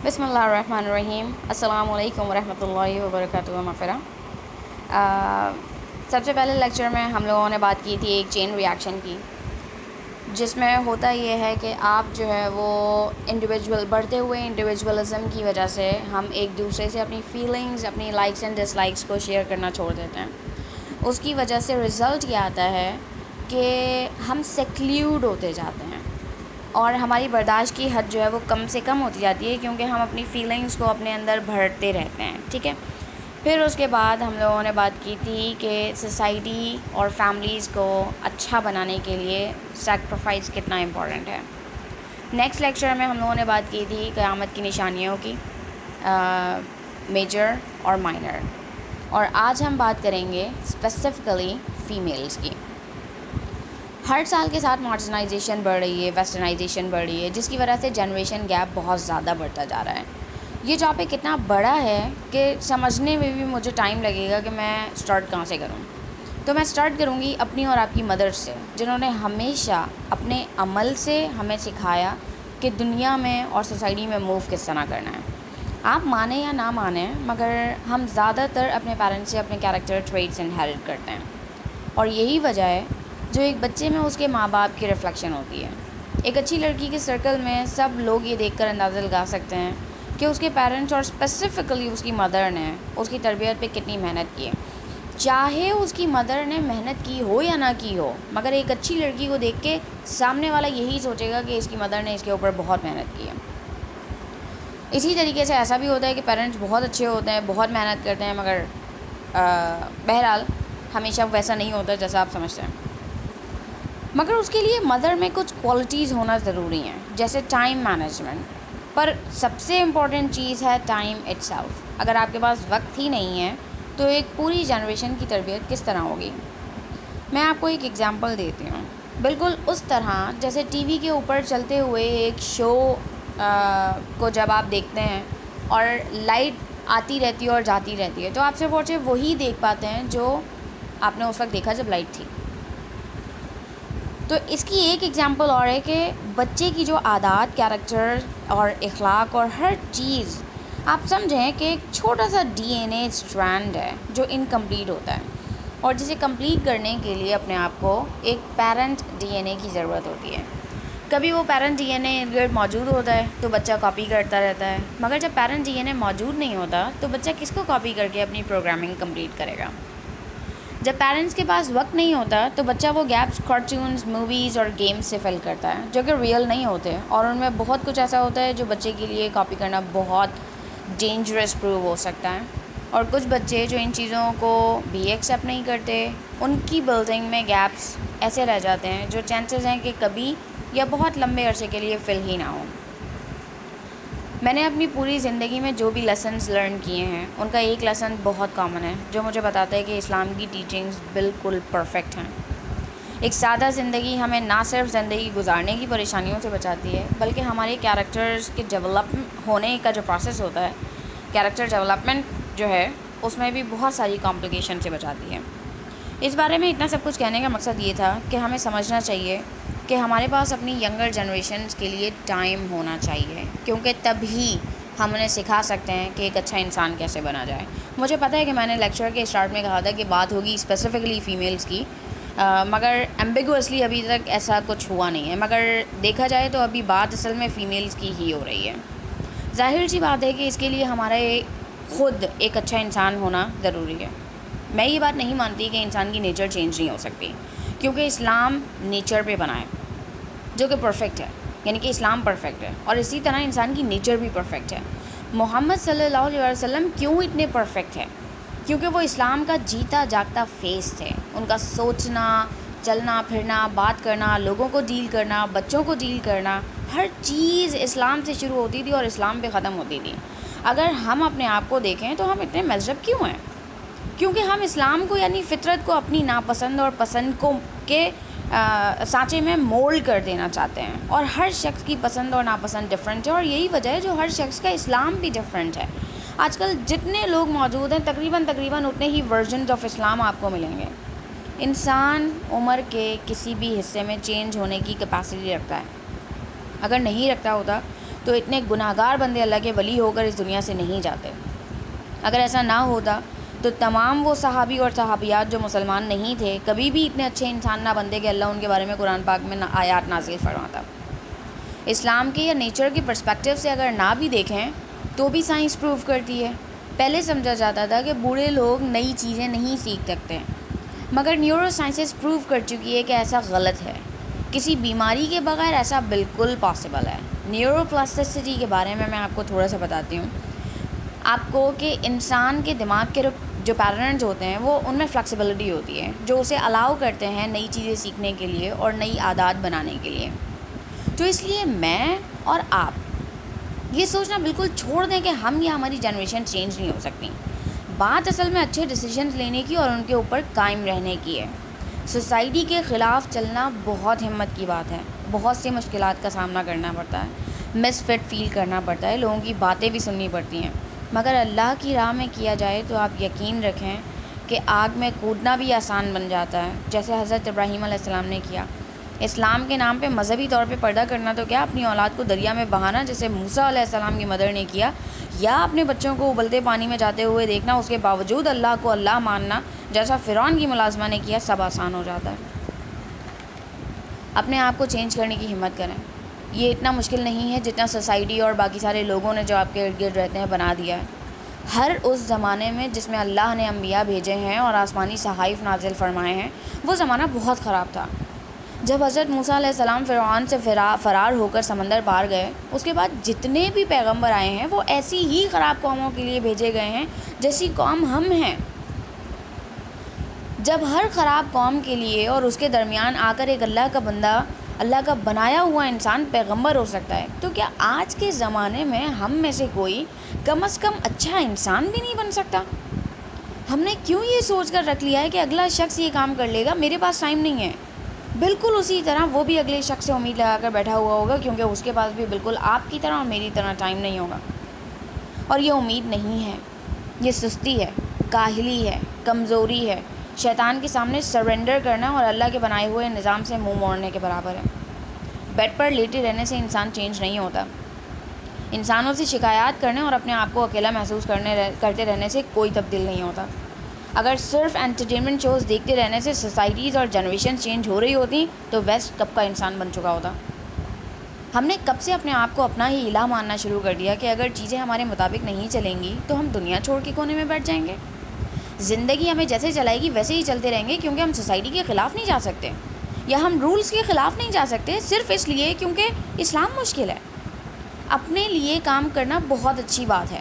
بسم اللہ الرحمن الرحیم. السلام علیکم ورحمۃ اللہ وبرکاتہ. مغفرہ. سب سے پہلے لیکچر میں ہم لوگوں نے بات کی تھی ایک چین ریاکشن کی، جس میں ہوتا یہ ہے کہ آپ جو ہے وہ بڑھتے ہوئے انڈیویجولزم کی وجہ سے ہم ایک دوسرے سے اپنی فیلنگز، اپنی لائکس اینڈ ڈس لائکس کو شیئر کرنا چھوڑ دیتے ہیں. اس کی وجہ سے رزلٹ یہ آتا ہے کہ ہم سیکلیوڈ ہوتے جاتے ہیں اور ہماری برداشت کی حد جو ہے وہ کم سے کم ہوتی جاتی ہے، کیونکہ ہم اپنی فیلنگز کو اپنے اندر بھرتے رہتے ہیں. ٹھیک ہے. پھر اس کے بعد ہم لوگوں نے بات کی تھی کہ سوسائٹی اور فیملیز کو اچھا بنانے کے لیے سیکریفائس کتنا امپورٹنٹ ہے. نیکسٹ لیکچر میں ہم لوگوں نے بات کی تھی قیامت کی نشانیوں کی، میجر اور مائنر، اور آج ہم بات کریں گے اسپیسیفکلی فیمیلز کی. ہر سال کے ساتھ ماڈرنائزیشن بڑھ رہی ہے، ویسٹرنائزیشن بڑھ رہی ہے، جس کی وجہ سے جنریشن گیپ بہت زیادہ بڑھتا جا رہا ہے. یہ ٹاپک اتنا بڑا ہے کہ سمجھنے میں بھی مجھے ٹائم لگے گا کہ میں سٹارٹ کہاں سے کروں. تو میں سٹارٹ کروں گی اپنی اور آپ کی مدر سے، جنہوں نے ہمیشہ اپنے عمل سے ہمیں سکھایا کہ دنیا میں اور سوسائٹی میں موو کس طرح کرنا ہے. آپ مانیں یا نہ مانیں، مگر ہم زیادہ تر اپنے پیرنٹس سے اپنے کیریکٹر ٹریٹس انہیرٹ کرتے ہیں، اور یہی وجہ ہے جو ایک بچے میں اس کے ماں باپ کی ریفلیکشن ہوتی ہے. ایک اچھی لڑکی کے سرکل میں سب لوگ یہ دیکھ کر اندازہ لگا سکتے ہیں کہ اس کے پیرنٹس اور اسپیسیفکلی اس کی مدر نے اس کی تربیت پہ کتنی محنت کی ہے. چاہے اس کی مدر نے محنت کی ہو یا نہ کی ہو، مگر ایک اچھی لڑکی کو دیکھ کے سامنے والا یہی سوچے گا کہ اس کی مدر نے اس کے اوپر بہت محنت کی ہے. اسی طریقے سے ایسا بھی ہوتا ہے کہ پیرنٹس بہت اچھے ہوتے ہیں، بہت محنت کرتے ہیں، مگر بہرحال ہمیشہ ویسا نہیں ہوتا جیسا آپ سمجھتے ہیں. مگر اس کے لیے مدر میں کچھ کوالٹیز ہونا ضروری ہیں، جیسے ٹائم مینجمنٹ. پر سب سے امپورٹنٹ چیز ہے ٹائم اٹ سیلف. اگر آپ کے پاس وقت ہی نہیں ہے تو ایک پوری جنریشن کی تربیت کس طرح ہوگی. میں آپ کو ایک ایگزامپل دیتی ہوں. بالکل اس طرح جیسے ٹی وی کے اوپر چلتے ہوئے ایک شو کو جب آپ دیکھتے ہیں اور لائٹ آتی رہتی ہے اور جاتی رہتی ہے، تو آپ سے وہی دیکھ پاتے ہیں جو آپ نے اس وقت دیکھا جب لائٹ تھی. تو اس کی ایک ایگزامپل اور ہے کہ بچے کی جو عادات، کیریکٹر اور اخلاق اور ہر چیز، آپ سمجھیں کہ ایک چھوٹا سا ڈی این اے اسٹرینڈ ہے جو انکمپلیٹ ہوتا ہے، اور جسے کمپلیٹ کرنے کے لیے اپنے آپ کو ایک پیرنٹ ڈی این اے کی ضرورت ہوتی ہے. کبھی وہ پیرنٹ ڈی این اے ارد گرد موجود ہوتا ہے تو بچہ کاپی کرتا رہتا ہے، مگر جب پیرنٹ ڈی این اے موجود نہیں ہوتا تو بچہ کس کو کاپی کر کے اپنی پروگرامنگ کمپلیٹ کرے گا. جب پیرنٹس کے پاس وقت نہیں ہوتا تو بچہ وہ گیپس کارٹونز، موویز اور گیمز سے فل کرتا ہے، جو کہ ریئل نہیں ہوتے، اور ان میں بہت کچھ ایسا ہوتا ہے جو بچے کے لیے کاپی کرنا بہت ڈینجرس پروو ہو سکتا ہے. اور کچھ بچے جو ان چیزوں کو بھی ایکسیپٹ نہیں کرتے، ان کی بلڈنگ میں گیپس ایسے رہ جاتے ہیں جو چانسز ہیں کہ کبھی یا بہت لمبے عرصے کے لیے فل ہی نہ ہوں. میں نے اپنی پوری زندگی میں جو بھی لیسنز لرن کیے ہیں، ان کا ایک لیسن بہت کامن ہے جو مجھے بتاتا ہے کہ اسلام کی ٹیچنگز بالکل پرفیکٹ ہیں. ایک سادہ زندگی ہمیں نہ صرف زندگی گزارنے کی پریشانیوں سے بچاتی ہے، بلکہ ہمارے کیریکٹرز کے ڈیولپ ہونے کا جو پروسیس ہوتا ہے، کیریکٹر ڈیولپمنٹ جو ہے، اس میں بھی بہت ساری کمپلیکیشن سے بچاتی ہے. اس بارے میں اتنا سب کچھ کہنے کا مقصد یہ تھا کہ ہمیں سمجھنا چاہیے کہ ہمارے پاس اپنی ینگر جنریشنز کے لیے ٹائم ہونا چاہیے، کیونکہ تبھی ہم انہیں سکھا سکتے ہیں کہ ایک اچھا انسان کیسے بنا جائے. مجھے پتہ ہے کہ میں نے لیکچر کے اسٹارٹ میں کہا تھا کہ بات ہوگی اسپیسیفکلی فیمیلز کی، مگر ایمبیگوسلی ابھی تک ایسا کچھ ہوا نہیں ہے. مگر دیکھا جائے تو ابھی بات اصل میں فیمیلز کی ہی ہو رہی ہے. ظاہر سی بات ہے کہ اس کے لیے ہمارا خود ایک اچھا انسان ہونا ضروری ہے. میں یہ بات نہیں مانتی کہ انسان کی نیچر چینج نہیں ہو سکتی، کیونکہ اسلام نیچر پہ بنا ہے جو کہ پرفیکٹ ہے، یعنی کہ اسلام پرفیکٹ ہے، اور اسی طرح انسان کی نیچر بھی پرفیکٹ ہے. محمد صلی اللہ علیہ وسلم کیوں اتنے پرفیکٹ ہیں؟ کیونکہ وہ اسلام کا جیتا جاگتا فیس تھے. ان کا سوچنا، چلنا پھرنا، بات کرنا، لوگوں کو ڈیل کرنا، بچوں کو ڈیل کرنا، ہر چیز اسلام سے شروع ہوتی تھی اور اسلام پہ ختم ہوتی تھی. اگر ہم اپنے آپ کو دیکھیں تو ہم اتنے مذہب کیوں ہیں؟ کیونکہ ہم اسلام کو یعنی فطرت کو اپنی ناپسند اور پسند کو کے سانچے میں مولڈ کر دینا چاہتے ہیں، اور ہر شخص کی پسند اور ناپسند ڈفرینٹ ہے، اور یہی وجہ ہے جو ہر شخص کا اسلام بھی ڈفرینٹ ہے. آج کل جتنے لوگ موجود ہیں تقریباً اتنے ہی ورژنز آف اسلام آپ کو ملیں گے. انسان عمر کے کسی بھی حصے میں چینج ہونے کی کیپیسٹی رکھتا ہے. اگر نہیں رکھتا ہوتا تو اتنے گناہگار بندے اللہ کے ولی ہو کر اس دنیا سے نہیں جاتے۔ اگر ایسا نہ ہوتا تو تمام وہ صحابی اور صحابیات جو مسلمان نہیں تھے کبھی بھی اتنے اچھے انسان نہ بنتے کہ اللہ ان کے بارے میں قرآن پاک میں آیات نازل فرماتا۔ اسلام کے یا نیچر کے پرسپیکٹیو سے اگر نہ بھی دیکھیں تو بھی سائنس پروو کرتی ہے۔ پہلے سمجھا جاتا تھا کہ بوڑھے لوگ نئی چیزیں نہیں سیکھ سکتے، مگر نیورو سائنسز پروو کر چکی ہے کہ ایسا غلط ہے۔ کسی بیماری کے بغیر ایسا بالکل پاسبل ہے۔ نیورو پلاسٹیسٹی کے بارے میں آپ کو تھوڑا سا بتاتی ہوں آپ کو کہ انسان کے دماغ کے جو پیٹرنز ہوتے ہیں وہ ان میں فلیکسیبلٹی ہوتی ہے جو اسے الاؤ کرتے ہیں نئی چیزیں سیکھنے کے لیے اور نئی عادات بنانے کے لیے۔ تو اس لیے میں اور آپ یہ سوچنا بالکل چھوڑ دیں کہ ہم یا ہماری جنریشن چینج نہیں ہو سکتی۔ بات اصل میں اچھے ڈیسیجنز لینے کی اور ان کے اوپر قائم رہنے کی ہے۔ سوسائٹی کے خلاف چلنا بہت ہمت کی بات ہے، بہت سی مشکلات کا سامنا کرنا پڑتا ہے، مس فٹ فیل کرنا پڑتا ہے، لوگوں کی باتیں بھی سننی پڑتی ہیں، مگر اللہ کی راہ میں کیا جائے تو آپ یقین رکھیں کہ آگ میں کودنا بھی آسان بن جاتا ہے، جیسے حضرت ابراہیم علیہ السلام نے کیا۔ اسلام کے نام پہ مذہبی طور پہ پردہ کرنا تو کیا، اپنی اولاد کو دریا میں بہانا جیسے موسیٰ علیہ السلام کی مدر نے کیا، یا اپنے بچوں کو ابلتے پانی میں جاتے ہوئے دیکھنا، اس کے باوجود اللہ کو اللہ ماننا جیسا فرعون کی ملازمہ نے کیا، سب آسان ہو جاتا ہے۔ اپنے آپ کو چینج کرنے کی ہمت کریں۔ یہ اتنا مشکل نہیں ہے جتنا سوسائٹی اور باقی سارے لوگوں نے جو آپ کے ارد گرد رہتے ہیں بنا دیا ہے۔ ہر اس زمانے میں جس میں اللہ نے انبیاء بھیجے ہیں اور آسمانی صحائف نازل فرمائے ہیں، وہ زمانہ بہت خراب تھا۔ جب حضرت موسیٰ علیہ السلام فرعون سے فرار ہو کر سمندر پار گئے، اس کے بعد جتنے بھی پیغمبر آئے ہیں وہ ایسی ہی خراب قوموں کے لیے بھیجے گئے ہیں جیسی قوم ہم ہیں۔ جب ہر خراب قوم کے لیے اور اس کے درمیان آ کر ایک اللہ کا بندہ، اللہ کا بنایا ہوا انسان پیغمبر ہو سکتا ہے، تو کیا آج کے زمانے میں ہم میں سے کوئی کم از کم اچھا انسان بھی نہیں بن سکتا؟ ہم نے کیوں یہ سوچ کر رکھ لیا ہے کہ اگلا شخص یہ کام کر لے گا، میرے پاس ٹائم نہیں ہے؟ بالکل اسی طرح وہ بھی اگلے شخص سے امید لگا کر بیٹھا ہوا ہوگا، کیونکہ اس کے پاس بھی بالکل آپ کی طرح اور میری طرح ٹائم نہیں ہوگا۔ اور یہ امید نہیں ہے، یہ سستی ہے، کاہلی ہے، کمزوری ہے، شیطان کے سامنے سرنڈر کرنا اور اللہ کے بنائے ہوئے نظام سے منہ موڑنے کے برابر ہے۔ بیڈ پر لیٹے رہنے سے انسان چینج نہیں ہوتا۔ انسانوں سے شکایات کرنے اور اپنے آپ کو اکیلا محسوس کرتے رہنے سے کوئی تبدیل نہیں ہوتا۔ اگر صرف انٹرٹینمنٹ شوز دیکھتے رہنے سے سوسائٹیز اور جنریشن چینج ہو رہی ہوتی تو ویسٹ کب کا انسان بن چکا ہوتا۔ ہم نے کب سے اپنے آپ کو اپنا ہی الہ ماننا شروع کر دیا کہ اگر چیزیں ہمارے مطابق نہیں چلیں گی تو ہم دنیا چھوڑ کے کونے میں بیٹھ جائیں گے۔ زندگی ہمیں جیسے چلائے گی ویسے ہی چلتے رہیں گے، کیونکہ ہم سوسائٹی کے خلاف نہیں جا سکتے یا ہم رولز کے خلاف نہیں جا سکتے، صرف اس لیے کیونکہ اسلام مشکل ہے۔ اپنے لیے کام کرنا بہت اچھی بات ہے۔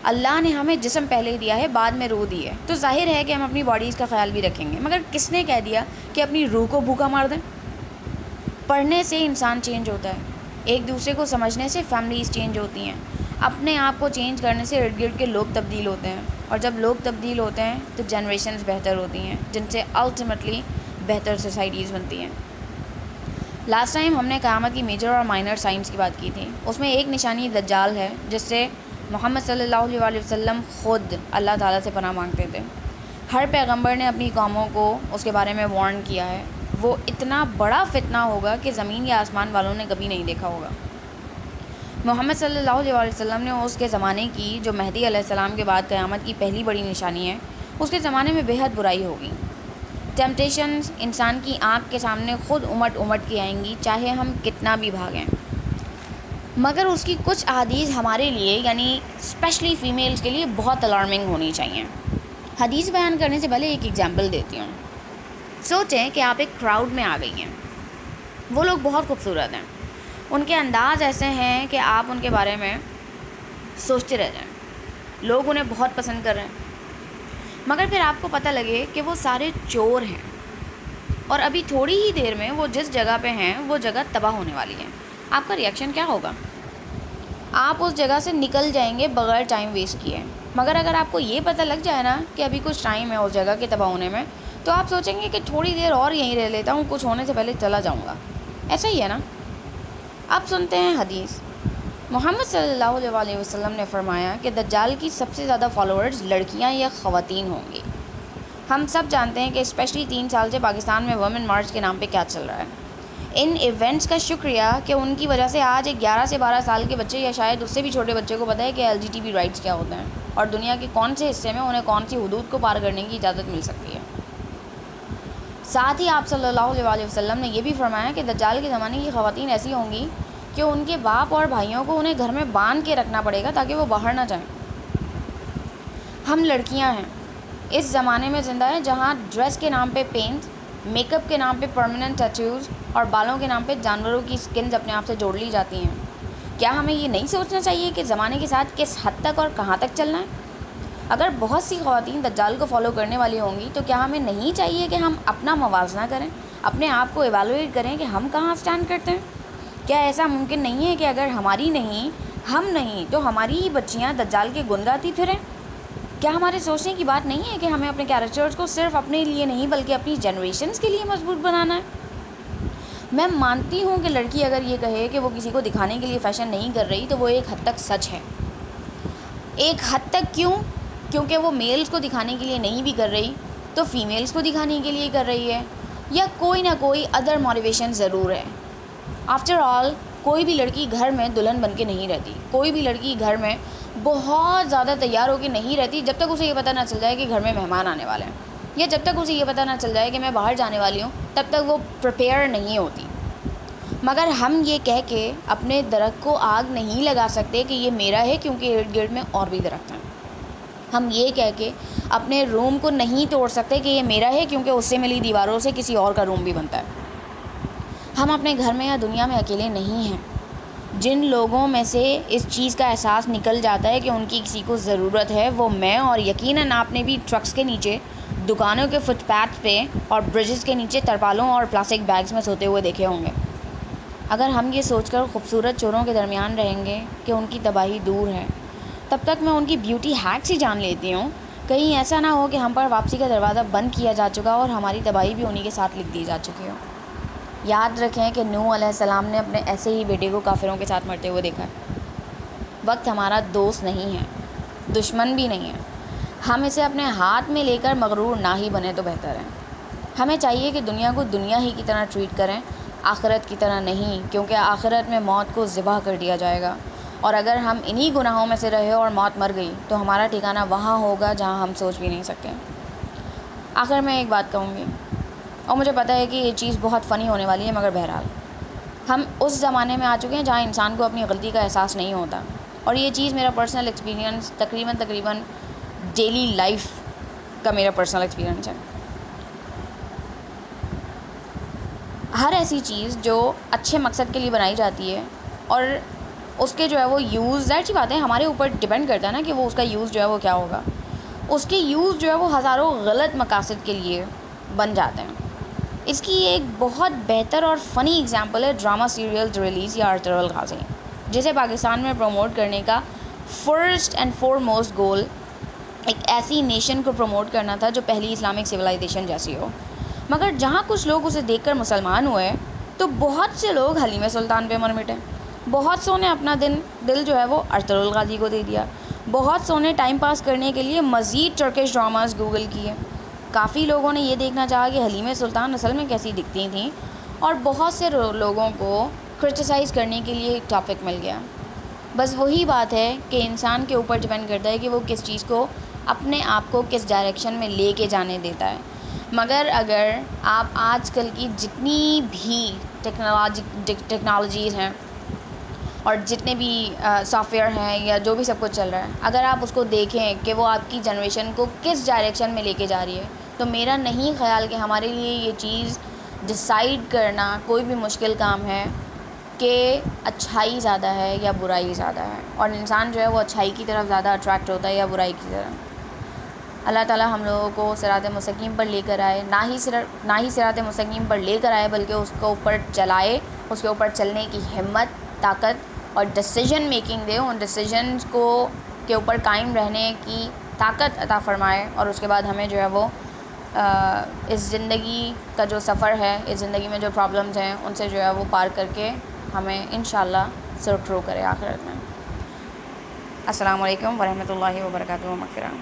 اللہ نے ہمیں جسم پہلے دیا ہے، بعد میں روح دی ہے، تو ظاہر ہے کہ ہم اپنی باڈیز کا خیال بھی رکھیں گے، مگر کس نے کہہ دیا کہ اپنی روح کو بھوکا مار دیں؟ پڑھنے سے انسان چینج ہوتا ہے، ایک دوسرے کو سمجھنے سے فیملیز چینج ہوتی ہیں، اپنے آپ کو چینج کرنے سے ارد گرد کے لوگ تبدیل ہوتے ہیں، اور جب لوگ تبدیل ہوتے ہیں تو جنریشنز بہتر ہوتی ہیں، جن سے الٹیمیٹلی بہتر سوسائٹیز بنتی ہیں۔ لاسٹ ٹائم ہم نے قیامت کی میجر اور مائنر سائنس کی بات کی تھی، اس میں ایک نشانی دجال ہے جس سے محمد صلی اللہ علیہ وسلم خود اللہ تعالیٰ سے پناہ مانگتے تھے۔ ہر پیغمبر نے اپنی قوموں کو اس کے بارے میں وارن کیا ہے۔ وہ اتنا بڑا فتنہ ہوگا کہ زمین یا آسمان والوں نے کبھی نہیں دیکھا ہوگا۔ محمد صلی اللہ علیہ وسلم نے اس کے زمانے کی، جو مہدی علیہ السلام کے بعد قیامت کی پہلی بڑی نشانی ہے، اس کے زمانے میں بے حد برائی ہوگی۔ ٹیمپٹیشنز انسان کی آنکھ کے سامنے خود امٹ کے آئیں گی، چاہے ہم کتنا بھی بھاگیں۔ مگر اس کی کچھ احادیث ہمارے لیے، یعنی اسپیشلی فیمیلز کے لیے بہت الارمنگ ہونی چاہیے۔ حدیث بیان کرنے سے پہلے ایک ایگزامپل دیتی ہوں۔ سوچیں کہ آپ ایک کراؤڈ میں آ گئی ہیں، وہ لوگ بہت خوبصورت ہیں، ان کے انداز ایسے ہیں کہ آپ ان کے بارے میں سوچتے رہ جائیں، لوگ انہیں بہت پسند کر رہے ہیں، مگر پھر آپ کو پتہ لگے کہ وہ سارے چور ہیں، اور ابھی تھوڑی ہی دیر میں وہ جس جگہ پہ ہیں وہ جگہ تباہ ہونے والی ہے۔ آپ کا ریئیکشن کیا ہوگا؟ آپ اس جگہ سے نکل جائیں گے بغیر ٹائم ویسٹ کیے۔ مگر اگر آپ کو یہ پتہ لگ جائے نا کہ ابھی کچھ ٹائم ہے اس جگہ کے تباہ ہونے میں، تو آپ سوچیں گے کہ تھوڑی دیر اور یہیں رہ لیتا ہوں، کچھ ہونے سے پہلے چلا جاؤں گا۔ ایسا ہی ہے نا؟ اب سنتے ہیں حدیث۔ محمد صلی اللہ علیہ وسلم نے فرمایا کہ دجال کی سب سے زیادہ فالوورز لڑکیاں یا خواتین ہوں گی۔ ہم سب جانتے ہیں کہ اسپیشلی 3 سال سے پاکستان میں وومن مارچ کے نام پہ کیا چل رہا ہے۔ ان ایونٹس کا شکریہ کہ ان کی وجہ سے آج ایک 11 سے 12 سال کے بچے یا شاید اس سے بھی چھوٹے بچے کو پتہ ہے کہ LGTB رائٹس کیا ہوتے ہیں اور دنیا کے کون سے حصے میں انہیں کون سی حدود کو پار کرنے کی اجازت مل سکتی ہے۔ ساتھ ہی آپ صلی اللہ علیہ وسلم نے یہ بھی فرمایا کہ دجال کے زمانے کی خواتین ایسی ہوں گی کہ ان کے باپ اور بھائیوں کو انہیں گھر میں باندھ کے رکھنا پڑے گا تاکہ وہ باہر نہ جائیں۔ ہم لڑکیاں ہیں اس زمانے میں زندہ ہیں جہاں ڈریس کے نام پہ پینٹ، میک اپ کے نام پہ پرماننٹ ٹیٹوز اور بالوں کے نام پہ جانوروں کی سکنز اپنے آپ سے جوڑ لی جاتی ہیں۔ کیا ہمیں یہ نہیں سوچنا چاہیے کہ زمانے کے ساتھ کس حد تک اور کہاں تک چلنا ہے؟ اگر بہت سی خواتین دجال کو فالو کرنے والی ہوں گی تو کیا ہمیں نہیں چاہیے کہ ہم اپنا موازنہ کریں، اپنے آپ کو ایویلویٹ کریں کہ ہم کہاں اسٹینڈ کرتے ہیں؟ کیا ایسا ممکن نہیں ہے کہ اگر ہماری نہیں، ہم نہیں تو ہماری ہی بچیاں دجال کے گن گاتی پھریں؟ کیا ہمارے سوچنے کی بات نہیں ہے کہ ہمیں اپنے کیریکٹرز کو صرف اپنے لیے نہیں بلکہ اپنی جنریشنز کے لیے مضبوط بنانا ہے؟ میں مانتی ہوں کہ لڑکی اگر یہ کہے کہ وہ کسی کو دکھانے کے لیے فیشن نہیں کر رہی تو وہ ایک حد تک سچ ہے۔ ایک حد تک کیوں؟ کیونکہ وہ میلز کو دکھانے کے لیے نہیں بھی کر رہی تو فیمیلز کو دکھانے کے لیے کر رہی ہے، یا کوئی نہ کوئی ادر موٹیویشن ضرور ہے۔ آفٹر آل کوئی بھی لڑکی گھر میں دلہن بن کے نہیں رہتی، کوئی بھی لڑکی گھر میں بہت زیادہ تیار ہو کے نہیں رہتی جب تک اسے یہ پتہ نہ چل جائے کہ گھر میں مہمان آنے والے ہیں، یا جب تک اسے یہ پتہ نہ چل جائے کہ میں باہر جانے والی ہوں تب تک وہ پریپیئر نہیں ہوتی۔ مگر ہم یہ کہہ کے اپنے درخت کو آگ نہیں لگا سکتے کہ یہ میرا ہے کیونکہ ارد گرد میں اور بھی درخت ہیں۔ ہم یہ کہہ کے اپنے روم کو نہیں توڑ سکتے کہ یہ میرا ہے کیونکہ اس سے ملی دیواروں سے کسی اور کا روم بھی بنتا ہے۔ ہم اپنے گھر میں یا دنیا میں اکیلے نہیں ہیں۔ جن لوگوں میں سے اس چیز کا احساس نکل جاتا ہے کہ ان کی کسی کو ضرورت ہے وہ میں، اور یقیناً آپ نے بھی ٹرکس کے نیچے، دکانوں کے فٹ پاتھ پہ اور برجز کے نیچے ترپالوں اور پلاسٹک بیگز میں سوتے ہوئے دیکھے ہوں گے۔ اگر ہم یہ سوچ کر خوبصورت چوروں کے درمیان رہیں گے کہ ان کی تباہی دور ہے، تب تک میں ان کی بیوٹی ہیکس ہی جان لیتی ہوں، کہیں ایسا نہ ہو کہ ہم پر واپسی کا دروازہ بند کیا جا چکا اور ہماری تباہی بھی انہی کے ساتھ لکھ دی جا چکی ہو۔ یاد رکھیں کہ نوح علیہ السلام نے اپنے ایسے ہی بیٹے کو کافروں کے ساتھ مرتے ہوئے دیکھا ہے۔ وقت ہمارا دوست نہیں ہے، دشمن بھی نہیں ہے۔ ہم اسے اپنے ہاتھ میں لے کر مغرور نہ ہی بنے تو بہتر ہے۔ ہمیں چاہیے کہ دنیا کو دنیا ہی کی طرح ٹریٹ کریں، آخرت کی طرح نہیں، کیونکہ آخرت میں موت کو ذبح کر دیا جائے گا، اور اگر ہم انہی گناہوں میں سے رہے اور موت مر گئی تو ہمارا ٹھکانہ وہاں ہوگا جہاں ہم سوچ بھی نہیں سکتے۔ آخر میں ایک بات کہوں گی، اور مجھے پتہ ہے کہ یہ چیز بہت فنی ہونے والی ہے، مگر بہرحال ہم اس زمانے میں آ چکے ہیں جہاں انسان کو اپنی غلطی کا احساس نہیں ہوتا، اور یہ چیز میرا پرسنل ایکسپیرینس تقریباً ڈیلی لائف کا میرا پرسنل ایکسپیرینس ہے۔ ہر ایسی چیز جو اچھے مقصد کے لیے بنائی جاتی ہے اور اس کے جو ہے وہ یوز، ظاہر سی بات ہے ہمارے اوپر ڈپینڈ کرتا ہے نا کہ وہ اس کا یوز جو ہے وہ کیا ہوگا، اس کے یوز جو ہے وہ ہزاروں غلط مقاصد کے لیے بن جاتے ہیں۔ اس کی ایک بہت بہتر اور فنی ایگزامپل ہے ڈرامہ سیریل ریلیز یا ارطغرل غازی، جسے پاکستان میں پروموٹ کرنے کا فرسٹ اینڈ فور موسٹ گول ایک ایسی نیشن کو پروموٹ کرنا تھا جو پہلی اسلامک سویلائزیشن جیسی ہو۔ مگر جہاں کچھ لوگ اسے دیکھ کر مسلمان ہوئے تو بہت سے لوگ حلیم سلطان پہ مر مٹے، بہت سو نے اپنا دل جو ہے وہ ارطغرل غازی کو دے دیا، بہت سو نے ٹائم پاس کرنے کے لیے مزید ٹرکش ڈراماز گوگل کیے، کافی لوگوں نے یہ دیکھنا چاہا کہ حلیم سلطان اصل میں کیسی دکھتی تھیں، اور بہت سے لوگوں کو کرٹیسائز کرنے کے لیے ایک ٹاپک مل گیا۔ بس وہی بات ہے کہ انسان کے اوپر ڈپینڈ کرتا ہے کہ وہ کس چیز کو اپنے آپ کو کس ڈائریکشن میں لے کے جانے دیتا ہے۔ مگر اگر آپ آج کل کی جتنی بھی ٹیکنالوجیز ہیں اور جتنے بھی سافٹ ویئر ہیں یا جو بھی سب کچھ چل رہا ہے، اگر آپ اس کو دیکھیں کہ وہ آپ کی جنریشن کو کس ڈائریکشن میں لے کے جا رہی ہے، تو میرا نہیں خیال کہ ہمارے لیے یہ چیز ڈیسائیڈ کرنا کوئی بھی مشکل کام ہے کہ اچھائی زیادہ ہے یا برائی زیادہ ہے، اور انسان جو ہے وہ اچھائی کی طرف زیادہ اٹریکٹ ہوتا ہے یا برائی کی طرف۔ اللہ تعالیٰ ہم لوگوں کو صراط مستقیم پر لے کر آئے، نہ ہی صراط مستقیم پر لے کر آئے بلکہ اس کو اوپر چلائے، اس کے اوپر چلنے کی ہمت، طاقت اور ڈیسیژن میکنگ دے، ان ڈیسیژنز کے اوپر قائم رہنے کی طاقت عطا فرمائے، اور اس کے بعد ہمیں جو ہے وہ اس زندگی کا جو سفر ہے، اس زندگی میں جو پرابلمز ہیں ان سے جو ہے وہ پار کر کے ہمیں انشاءاللہ سرخرو کرے آخرت میں۔ السلام علیکم ورحمۃ اللہ وبرکاتہ، مغفرہ۔